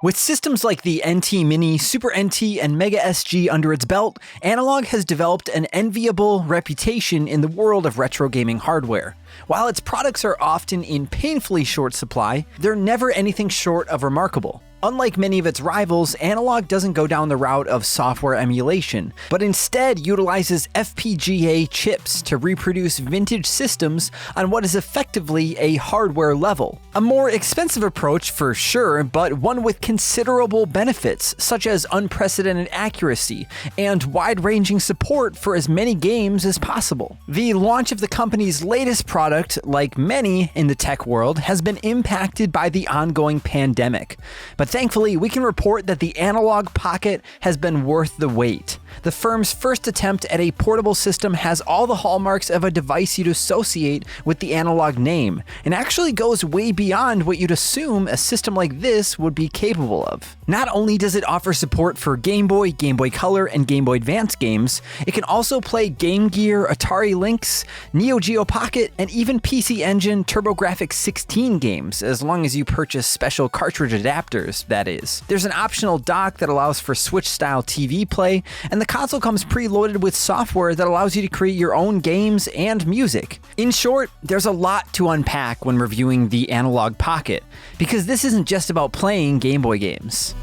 With systems like the NT Mini, Super NT, and Mega SG under its belt, Analogue has developed an enviable reputation in the world of retro gaming hardware. While its products are often in painfully short supply, they're never anything short of remarkable. Unlike many of its rivals, Analogue doesn't go down the route of software emulation, but instead utilizes FPGA chips to reproduce vintage systems on what is effectively a hardware level. A more expensive approach for sure, but one with considerable benefits, such as unprecedented accuracy and wide-ranging support for as many games as possible. The launch of the company's latest product, like many in the tech world, has been impacted by the ongoing pandemic, but thankfully, we can report that the Analogue Pocket has been worth the wait. The firm's first attempt at a portable system has all the hallmarks of a device you'd associate with the Analogue name, and actually goes way beyond what you'd assume a system like this would be capable of. Not only does it offer support for Game Boy, Game Boy Color, and Game Boy Advance games, it can also play Game Gear, Atari Lynx, Neo Geo Pocket, and even PC Engine TurboGrafx 16 games, as long as you purchase special cartridge adapters, that is. There's an optional dock that allows for Switch-style TV play, and the console comes preloaded with software that allows you to create your own games and music. In short, there's a lot to unpack when reviewing the Analogue Pocket, because this isn't just about playing Game Boy games.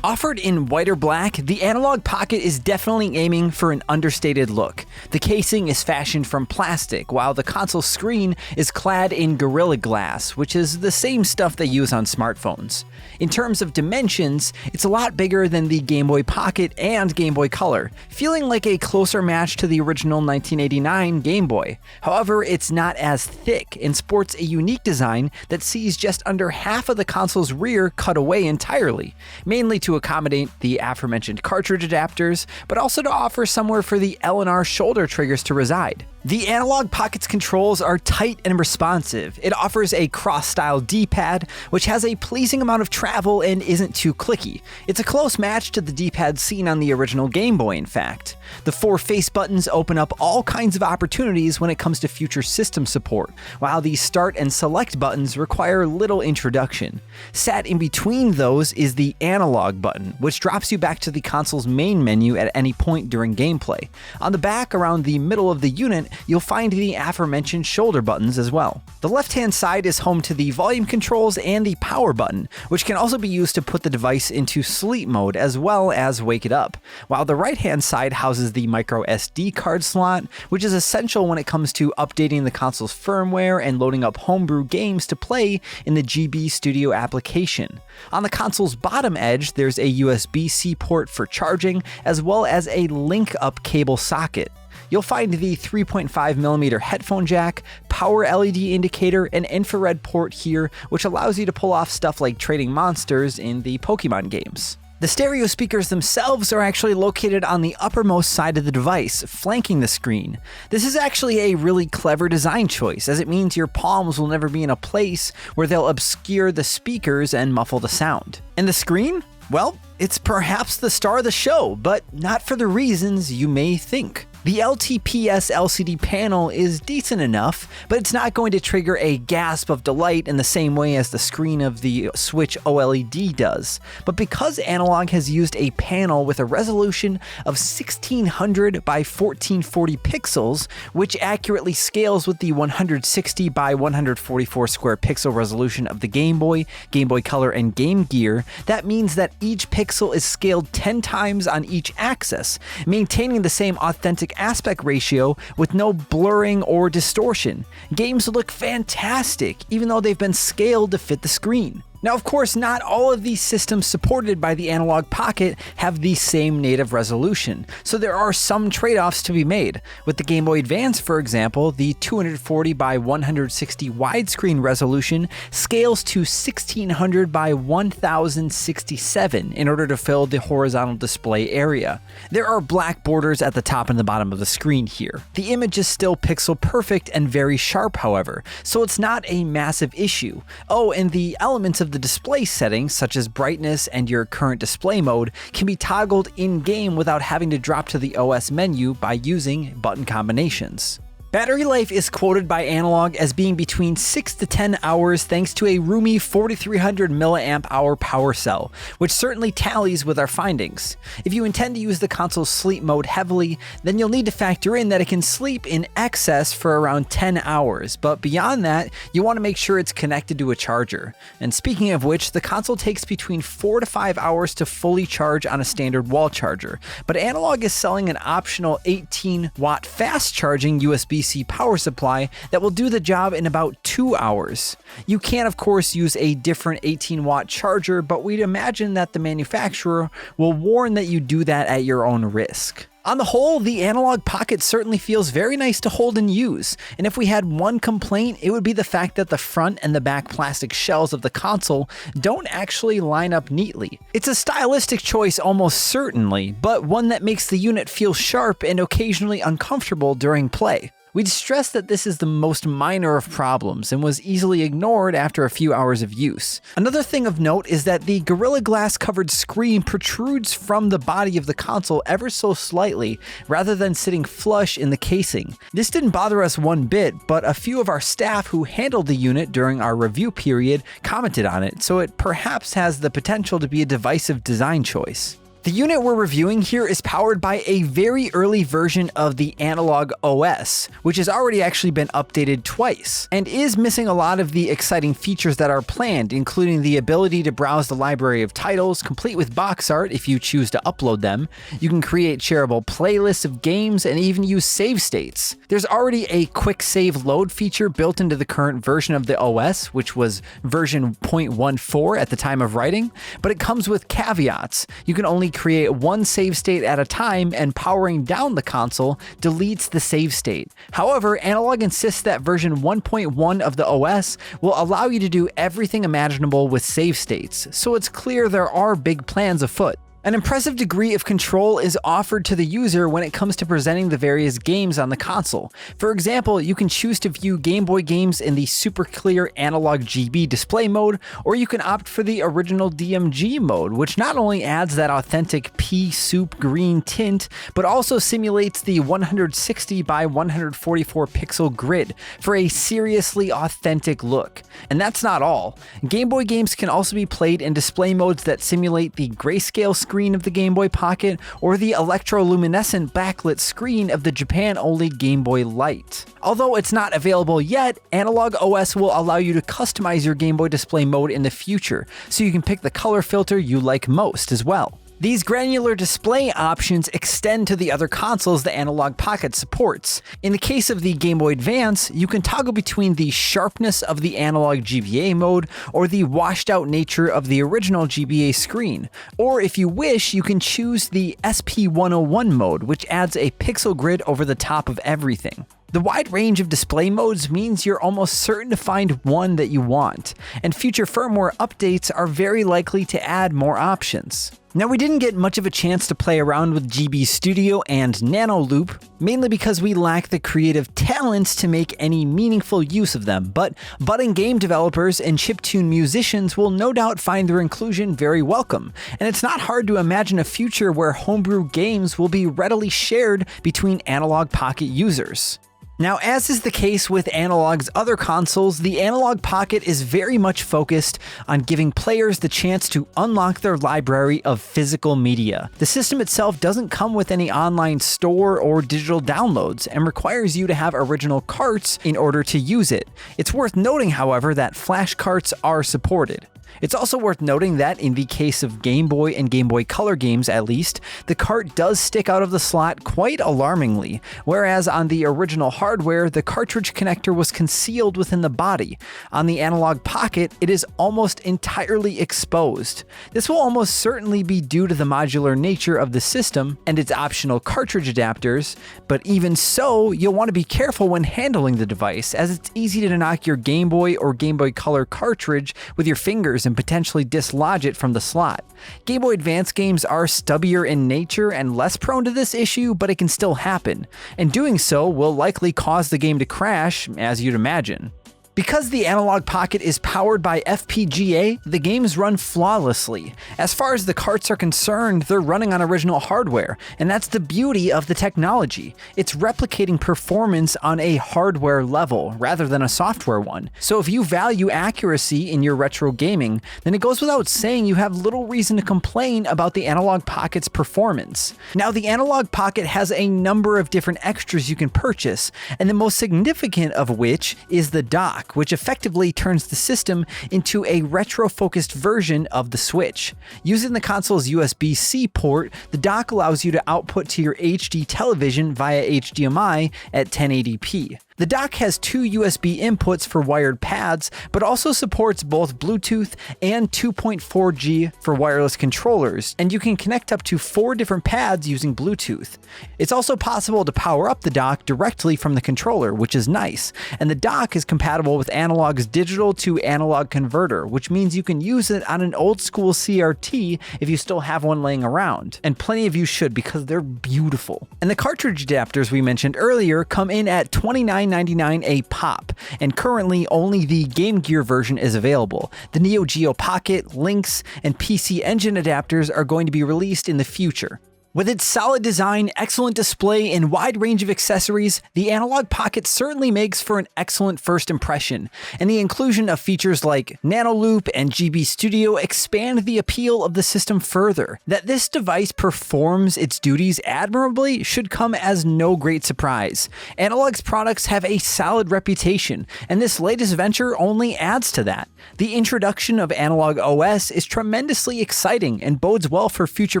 Offered in white or black, the Analogue Pocket is definitely aiming for an understated look. The casing is fashioned from plastic, while the console screen is clad in Gorilla Glass, which is the same stuff they use on smartphones. In terms of dimensions, it's a lot bigger than the Game Boy Pocket and Game Boy Color, feeling like a closer match to the original 1989 Game Boy. However, it's not as thick and sports a unique design that sees just under half of the console's rear cut away entirely, mainly to accommodate the aforementioned cartridge adapters, but also to offer somewhere for the L and R shoulder triggers to reside. The Analogue Pocket's controls are tight and responsive. It offers a cross-style D-pad, which has a pleasing amount of travel and isn't too clicky. It's a close match to the D-pad seen on the original Game Boy, in fact. The 4 face buttons open up all kinds of opportunities when it comes to future system support, while the start and select buttons require little introduction. Sat in between those is the Analog button, which drops you back to the console's main menu at any point during gameplay. On the back, around the middle of the unit, you'll find the aforementioned shoulder buttons as well. The left-hand side is home to the volume controls and the power button, which can also be used to put the device into sleep mode as well as wake it up, while the right-hand side houses the micro SD card slot, which is essential when it comes to updating the console's firmware and loading up homebrew games to play in the GB Studio application. On the console's bottom edge, there's a USB-C port for charging, as well as a link-up cable socket. You'll find the 3.5mm headphone jack, power LED indicator, and infrared port here, which allows you to pull off stuff like trading monsters in the Pokemon games. The stereo speakers themselves are actually located on the uppermost side of the device, flanking the screen. This is actually a really clever design choice, as it means your palms will never be in a place where they'll obscure the speakers and muffle the sound. And the screen? Well, it's perhaps the star of the show, but not for the reasons you may think. The LTPS LCD panel is decent enough, but it's not going to trigger a gasp of delight in the same way as the screen of the Switch OLED does. But because Analogue has used a panel with a resolution of 1600 by 1440 pixels, which accurately scales with the 160 by 144 square pixel resolution of the Game Boy, Game Boy Color, and Game Gear, that means that each pixel is scaled 10 times on each axis, maintaining the same authentic aspect ratio with no blurring or distortion. Games look fantastic, even though they've been scaled to fit the screen. Now, of course, not all of these systems supported by the Analogue Pocket have the same native resolution, so there are some trade-offs to be made. With the Game Boy Advance, for example, the 240 by 160 widescreen resolution scales to 1600 by 1067 in order to fill the horizontal display area. There are black borders at the top and the bottom of the screen here. The image is still pixel perfect and very sharp, however, so it's not a massive issue. Oh, and the elements of the display settings, such as brightness and your current display mode, can be toggled in-game without having to drop to the OS menu by using button combinations. Battery life is quoted by Analogue as being between 6 to 10 hours thanks to a roomy 4300 mAh power cell, which certainly tallies with our findings. If you intend to use the console's sleep mode heavily, then you'll need to factor in that it can sleep in excess for around 10 hours, but beyond that, you want to make sure it's connected to a charger. And speaking of which, the console takes between 4 to 5 hours to fully charge on a standard wall charger, but Analogue is selling an optional 18-watt fast-charging USB-C power supply that will do the job in about 2 hours. You can of course use a different 18-watt charger, but we'd imagine that the manufacturer will warn that you do that at your own risk. On the whole, the Analogue Pocket certainly feels very nice to hold and use, and if we had one complaint, it would be the fact that the front and the back plastic shells of the console don't actually line up neatly. It's a stylistic choice almost certainly, but one that makes the unit feel sharp and occasionally uncomfortable during play. We'd stress that this is the most minor of problems and was easily ignored after a few hours of use. Another thing of note is that the Gorilla Glass covered screen protrudes from the body of the console ever so slightly rather than sitting flush in the casing. This didn't bother us one bit, but a few of our staff who handled the unit during our review period commented on it, so it perhaps has the potential to be a divisive design choice. The unit we're reviewing here is powered by a very early version of the Analogue OS, which has already actually been updated twice, and is missing a lot of the exciting features that are planned, including the ability to browse the library of titles, complete with box art if you choose to upload them. You can create shareable playlists of games and even use save states. There's already a quick save load feature built into the current version of the OS, which was version 0.14 at the time of writing, but it comes with caveats. You can only create one save state at a time, and powering down the console deletes the save state. However, Analogue insists that version 1.1 of the OS will allow you to do everything imaginable with save states, so it's clear there are big plans afoot. An impressive degree of control is offered to the user when it comes to presenting the various games on the console. For example, you can choose to view Game Boy games in the super clear Analog GB display mode, or you can opt for the original DMG mode, which not only adds that authentic pea soup green tint, but also simulates the 160 by 144 pixel grid for a seriously authentic look. And that's not all. Game Boy games can also be played in display modes that simulate the grayscale screen of the Game Boy Pocket or the electroluminescent backlit screen of the Japan-only Game Boy Light. Although it's not available yet, Analogue OS will allow you to customize your Game Boy display mode in the future, so you can pick the color filter you like most as well. These granular display options extend to the other consoles the Analogue Pocket supports. In the case of the Game Boy Advance, you can toggle between the sharpness of the Analog GBA mode or the washed out nature of the original GBA screen. Or if you wish, you can choose the SP101 mode, which adds a pixel grid over the top of everything. The wide range of display modes means you're almost certain to find one that you want, and future firmware updates are very likely to add more options. Now, we didn't get much of a chance to play around with GB Studio and Nano Loop, mainly because we lack the creative talents to make any meaningful use of them, but budding game developers and chiptune musicians will no doubt find their inclusion very welcome, and it's not hard to imagine a future where homebrew games will be readily shared between Analogue Pocket users. Now, as is the case with Analogue's other consoles, the Analogue Pocket is very much focused on giving players the chance to unlock their library of physical media. The system itself doesn't come with any online store or digital downloads and requires you to have original carts in order to use it. It's worth noting, however, that flash carts are supported. It's also worth noting that in the case of Game Boy and Game Boy Color games at least, the cart does stick out of the slot quite alarmingly, whereas on the original hardware, the cartridge connector was concealed within the body. On the Analogue Pocket, it is almost entirely exposed. This will almost certainly be due to the modular nature of the system and its optional cartridge adapters, but even so, you'll want to be careful when handling the device, as it's easy to knock your Game Boy or Game Boy Color cartridge with your fingers and potentially dislodge it from the slot. Game Boy Advance games are stubbier in nature and less prone to this issue, but it can still happen, and doing so will likely cause the game to crash, as you'd imagine. Because the Analogue Pocket is powered by FPGA, the games run flawlessly. As far as the carts are concerned, they're running on original hardware, and that's the beauty of the technology. It's replicating performance on a hardware level rather than a software one. So if you value accuracy in your retro gaming, then it goes without saying you have little reason to complain about the Analogue Pocket's performance. Now, the Analogue Pocket has a number of different extras you can purchase, and the most significant of which is the dock, which effectively turns the system into a retro-focused version of the Switch. Using the console's USB-C port, the dock allows you to output to your HD television via HDMI at 1080p. The dock has two USB inputs for wired pads, but also supports both Bluetooth and 2.4G for wireless controllers, and you can connect up to 4 different pads using Bluetooth. It's also possible to power up the dock directly from the controller, which is nice, and the dock is compatible with Analogue's digital to analog converter, which means you can use it on an old school CRT if you still have one laying around, and plenty of you should because they're beautiful. And the cartridge adapters we mentioned earlier come in at $29.99 a pop, and currently only the Game Gear version is available. The Neo Geo Pocket, Lynx, and PC Engine adapters are going to be released in the future. With its solid design, excellent display, and wide range of accessories, the Analogue Pocket certainly makes for an excellent first impression, and the inclusion of features like Nano Loop and GB Studio expand the appeal of the system further. That this device performs its duties admirably should come as no great surprise. Analogue's products have a solid reputation, and this latest venture only adds to that. The introduction of Analogue OS is tremendously exciting and bodes well for future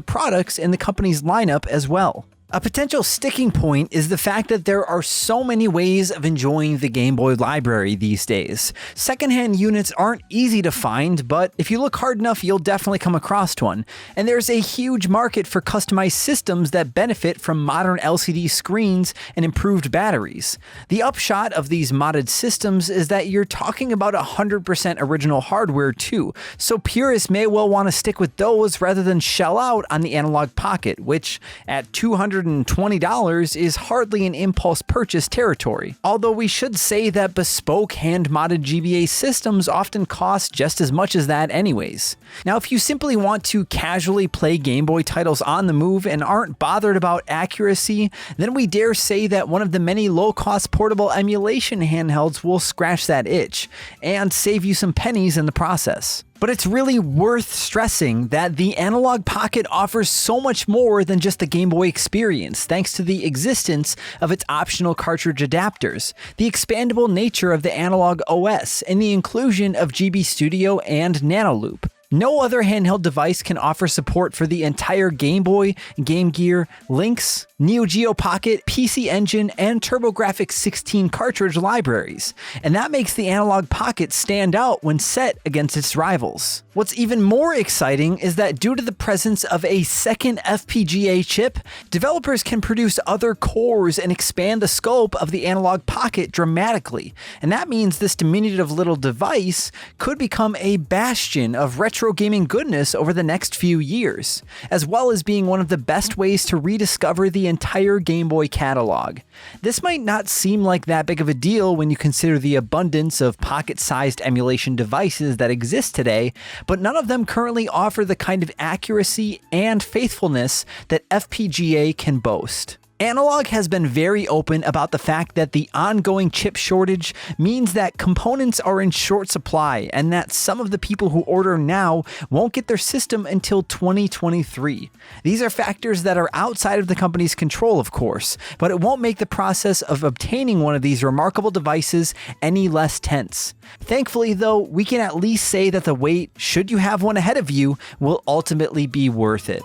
products in the company's lineup as well. A potential sticking point is the fact that there are so many ways of enjoying the Game Boy library these days. Secondhand units aren't easy to find, but if you look hard enough, you'll definitely come across one. And there's a huge market for customized systems that benefit from modern LCD screens and improved batteries. The upshot of these modded systems is that you're talking about 100% original hardware too, so purists may well want to stick with those rather than shell out on the Analogue Pocket, which at $220 is hardly an impulse purchase territory. Although we should say that bespoke hand-modded GBA systems often cost just as much as that anyways. Now, if you simply want to casually play Game Boy titles on the move and aren't bothered about accuracy, then we dare say that one of the many low-cost portable emulation handhelds will scratch that itch, and save you some pennies in the process. But it's really worth stressing that the Analogue Pocket offers so much more than just the Game Boy experience, thanks to the existence of its optional cartridge adapters, the expandable nature of the Analogue OS, and the inclusion of GB Studio and Nano Loop. No other handheld device can offer support for the entire Game Boy, Game Gear, Lynx, Neo Geo Pocket, PC Engine, and TurboGrafx 16 cartridge libraries, and that makes the Analogue Pocket stand out when set against its rivals. What's even more exciting is that due to the presence of a second FPGA chip, developers can produce other cores and expand the scope of the Analogue Pocket dramatically, and that means this diminutive little device could become a bastion of retro gaming goodness over the next few years, as well as being one of the best ways to rediscover the entire Game Boy catalog. This might not seem like that big of a deal when you consider the abundance of pocket-sized emulation devices that exist today, but none of them currently offer the kind of accuracy and faithfulness that FPGA can boast. Analogue has been very open about the fact that the ongoing chip shortage means that components are in short supply and that some of the people who order now won't get their system until 2023. These are factors that are outside of the company's control, of course, but it won't make the process of obtaining one of these remarkable devices any less tense. Thankfully, though, we can at least say that the wait, should you have one ahead of you, will ultimately be worth it.